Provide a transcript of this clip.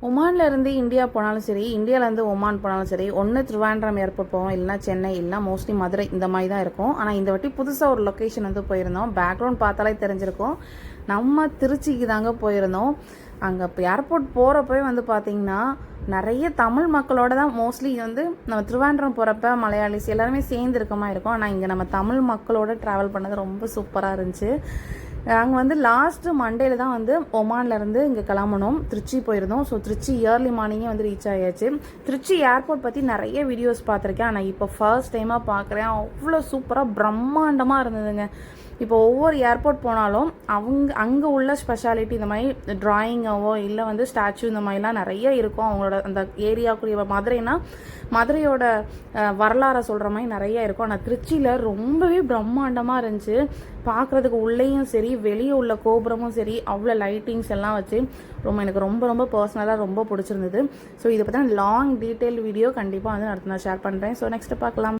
ஒமான்ல இருந்து இந்தியா போனாலும் சரி, இந்தியாவிலேருந்து ஒமான் போனாலும் சரி, ஒன்று திருவாண்டம் ஏர்போர்ட் போவோம், இல்லைனா சென்னை, இல்லைனா மோஸ்ட்லி மதுரை, இந்த மாதிரி தான் இருக்கும். ஆனால் இந்த வாட்டி புதுசாக ஒரு லொக்கேஷன் வந்து போயிருந்தோம். பேக்ரவுண்ட் பார்த்தாலே தெரிஞ்சிருக்கும். நம்ம திருச்சிக்கு தாங்க போயிருந்தோம். அங்கே இப்போ ஏர்போர்ட் போகிறப்பவே வந்து பார்த்திங்கன்னா நிறைய தமிழ் மக்களோட தான் மோஸ்ட்லி வந்து நம்ம திருவாண்டம் போகிறப்ப மலையாளிஸ் எல்லாருமே சேர்ந்து இருக்கமா இருக்கும். ஆனால் இங்கே நம்ம தமிழ் மக்களோட ட்ராவல் பண்ணது ரொம்ப சூப்பராக இருந்துச்சு. நாங்கள் வந்து லாஸ்ட்டு மண்டேல தான் வந்து ஒமான்லேருந்து இங்கே கிளம்பணும். திருச்சி போயிருந்தோம். ஸோ திருச்சி இயர்லி மார்னிங்கே வந்து ரீச் ஆகியாச்சு. திருச்சி ஏர்போர்ட் பற்றி நிறைய வீடியோஸ் பார்த்துருக்கேன். ஆனால் இப்போ ஃபர்ஸ்ட் டைமாக பார்க்குறேன். அவ்வளோ சூப்பராக பிரம்மாண்டமாக இருந்ததுங்க. இப்போ ஒவ்வொரு ஏர்போர்ட் போனாலும் அங்கே உள்ள ஸ்பெஷாலிட்டி இந்த மாதிரி ட்ராயிங்காவோ இல்லை வந்து ஸ்டாச்சு இந்த மாதிரிலாம் நிறைய இருக்கும். அவங்களோட அந்த ஏரியாக்குரிய மதுரைனா மதுரையோட வரலாறை சொல்கிற மாதிரி நிறைய இருக்கும். ஆனால் திருச்சியில் ரொம்பவே பிரம்மாண்டமாக இருந்துச்சு. பார்க்குறதுக்கு உள்ளேயும் சரி வெளியே உள்ள கோபுரமும் சரி அவ்வளோ லைட்டிங்ஸ் எல்லாம் வச்சு எனக்கு ரொம்ப ரொம்ப பர்சனலாக ரொம்ப பிடிச்சிருந்தது. ஸோ இதை பற்றி லாங் டீட்டெயில் வீடியோ கண்டிப்பாக வந்து அடுத்த நான் ஷேர் பண்ணுறேன். ஸோ நெக்ஸ்ட்டு பார்க்கலாம்.